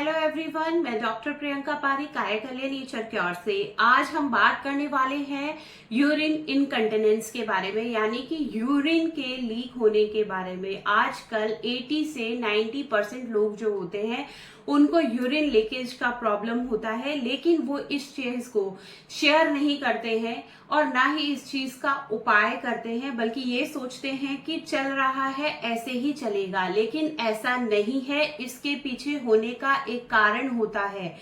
Hello everyone, मैं doctor Priyanka पारी कायाकल्य nature cure से। आज हम बात करने वाले हैं यूरिन इनकंटिनेंस के बारे में, यानी कि यूरिन के लीक होने के बारे में। आजकल 80 से 90% लोग जो होते हैं उनको यूरिन लीकेज का प्रॉब्लम होता है, लेकिन वो इस चीज को शेयर नहीं करते हैं और ना ही इस चीज का उपाय करते हैं, बल्कि ये सोचते हैं कि चल रहा है ऐसे ही चलेगा। लेकिन ऐसा नहीं है, इसके पीछे होने का एक कारण होता है।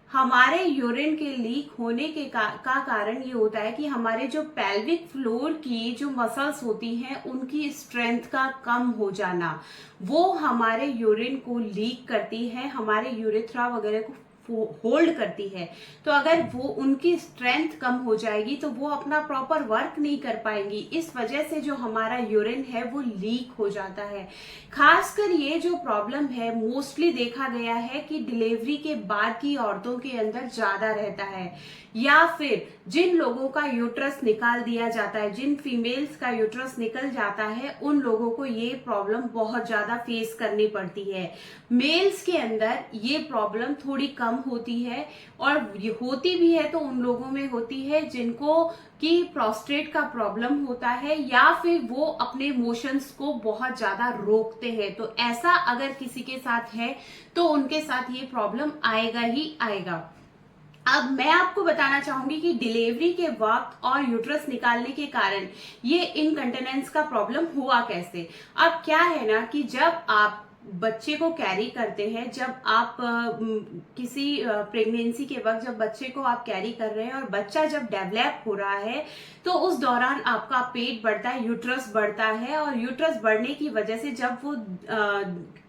हमारे यूरिन के लीक होने के का कारण ये होता है कि हमारे जो पेल्विक फ्लोर की जो मसल्स होती हैं उनकी स्ट्रेंथ का कम हो जाना, वो हमारे यूरिन को लीक करती है, हमारे यूरेथ्रा वगैरह को होल्ड करती है। तो अगर वो उनकी स्ट्रेंथ कम हो जाएगी तो वो अपना प्रॉपर वर्क नहीं कर पाएंगी। इस वजह से जो हमारा यूरिन है वो लीक हो जाता है। खासकर ये जो प्रॉब्लम है मोस्टली देखा गया है कि डिलीवरी के बाद की औरतों के अंदर ज्यादा रहता है, या फिर जिन लोगों का यूट्रस निकाल दिया जाता है, जिन फीमेल्स का यूट्रस निकल जाता है, उन लोगों को ये प्रॉब्लम बहुत ज्यादा फेस करनी पड़ती है। मेल्स के अंदर ये प्रॉब्लम थोड़ी कम होती है, और होती भी है तो उन लोगों में होती है जिनको कि प्रोस्टेट का प्रॉब्लम होता है, या फिर वो अपने इमोशंस को बहुत ज्यादा रोकते हैं। तो ऐसा अगर किसी के साथ है तो उनके साथ ये प्रॉब्लम आएगा ही आएगा। अब मैं आपको बताना चाहूंगी कि डिलीवरी के वक्त और यूट्रस निकालने के कारण ये इनकंटिनेंस का प्रॉब्लम हुआ कैसे। अब क्या है ना कि जब आप बच्चे को कैरी करते हैं, जब आप किसी प्रेगनेंसी के वक्त जब बच्चे को आप कैरी कर रहे हैं और बच्चा जब डेवलप हो रहा है, तो उस दौरान आपका पेट बढ़ता है, यूट्रस बढ़ता है, और यूट्रस बढ़ने की वजह से जब वो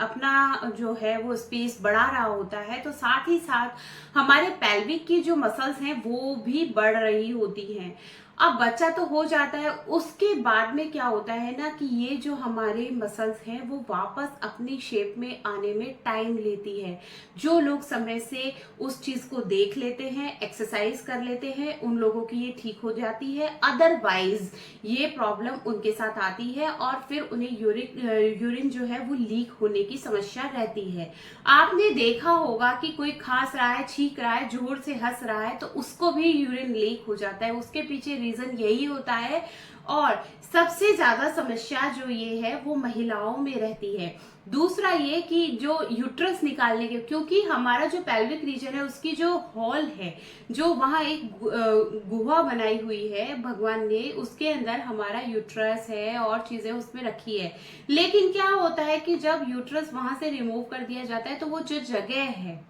अपना जो है वो स्पेस बढ़ा रहा होता है, तो साथ ही साथ हमारे पेल्विक की जो मसल्स हैं वो भी बढ़ रही होती हैं। अब बच्चा तो हो जाता है, उसके बाद में क्या होता है ना कि ये जो हमारे मसल्स हैं वो वापस अपनी शेप में आने में टाइम लेती है। जो लोग समय से उस चीज को देख लेते हैं, एक्सरसाइज कर लेते हैं, उन लोगों की ये ठीक हो जाती है। अदरवाइज ये प्रॉब्लम उनके साथ आती है और फिर उन्हें यूरिन जो है वो लीक होने की समस्या रहती है। आपने देखा होगा कि कोई खांस रहा है, छींक रहा है, जोर से हंस रहा है, तो उसको भी यूरिन लीक हो जाता है। उसके पीछे रीजन यही होता है। और सबसे ज्यादा समस्या जो ये है वो महिलाओं में रहती है। दूसरा ये कि जो यूट्रस निकालने के, क्योंकि हमारा जो पेल्विक रीजन है उसकी जो हॉल है, जो वहां एक गुहा बनाई हुई है भगवान ने, उसके अंदर हमारा यूट्रस है और चीजें उसमें रखी है। लेकिन क्या होता है कि जब यूट्रस वहां से रिमूव कर दिया जाता है तो वो जो जगह है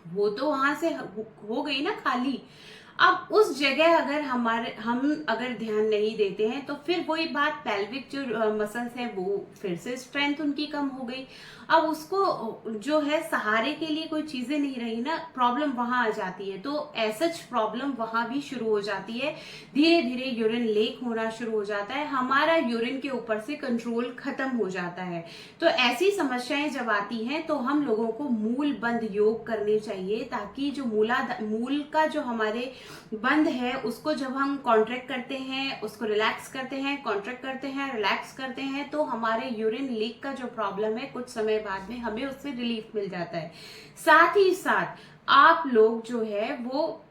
वो तो वहां से हो गई ना खाली। अब उस जगह अगर हम अगर ध्यान नहीं देते हैं तो फिर वही बात, पेल्विक जो मसल्स है वो फिर से स्ट्रेंथ उनकी कम हो गई। अब उसको जो है सहारे के लिए कोई चीजें नहीं रही ना, प्रॉब्लम वहां आ जाती है। तो ऐसा प्रॉब्लम वहां भी शुरू हो जाती है। धीरे धीरे यूरिन लीक होना शुरू हो जाता है, हमारा यूरिन के ऊपर से कंट्रोल खत्म हो जाता है। तो ऐसी समस्याएं जब आती हैं तो हम लोगों को मूल बंद योग करने चाहिए, ताकि जो मूल का जो हमारे बंद है उसको जब हम कॉन्ट्रैक्ट करते हैं, उसको रिलैक्स करते हैं, कॉन्ट्रैक्ट करते हैं, रिलैक्स करते हैं, तो हमारे यूरिन लीक का जो प्रॉब्लम है कुछ समय बाद में हमें उससे रिलीफ मिल जाता है। साथ ही साथ आप लोग जो है वो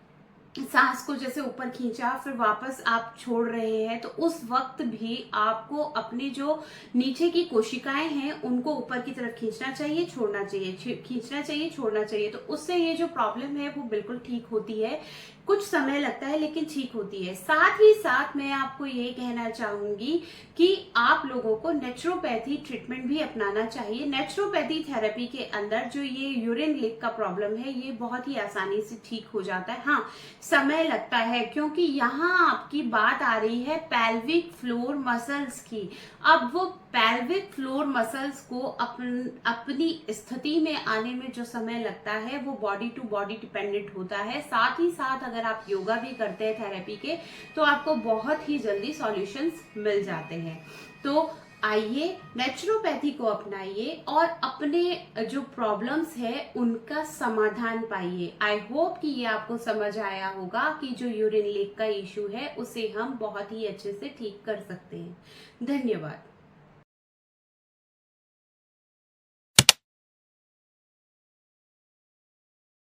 सांस को जैसे ऊपर खींचा फिर वापस आप छोड़ रहे हैं, तो उस वक्त भी आपको अपनी जो नीचे की कोशिकाएं हैं उनको ऊपर की तरफ खींचना चाहिए, छोड़ना चाहिए, खींचना चाहिए, छोड़ना चाहिए। तो उससे ये जो प्रॉब्लम है वो बिल्कुल ठीक होती है। कुछ समय लगता है लेकिन ठीक होती है। साथ ही साथ मैं आपको ये कहना चाहूंगी कि आप लोगों को नेचुरोपैथी ट्रीटमेंट भी अपनाना चाहिए। नेचुरोपैथी थेरेपी के अंदर जो ये यूरिन लीक का प्रॉब्लम है ये बहुत ही आसानी से ठीक हो जाता है। हाँ, समय लगता है, क्योंकि यहाँ आपकी बात आ रही है पेल्विक फ्लोर मसल्स की। अब वो पेल्विक फ्लोर मसल्स को अपनी स्थिति में आने में जो समय लगता है वो बॉडी टू बॉडी डिपेंडेंट होता है। साथ ही साथ अगर आप योगा भी करते हैं थेरेपी के, तो आपको बहुत ही जल्दी सॉल्यूशंस मिल जाते हैं। तो आइए नेचुरोपैथी को अपनाइए और अपने जो प्रॉब्लम्स है उनका समाधान पाइए। आई होप कि ये आपको समझ आया होगा कि जो यूरिन लीक का इश्यू है उसे हम बहुत ही अच्छे से ठीक कर सकते हैं। धन्यवाद।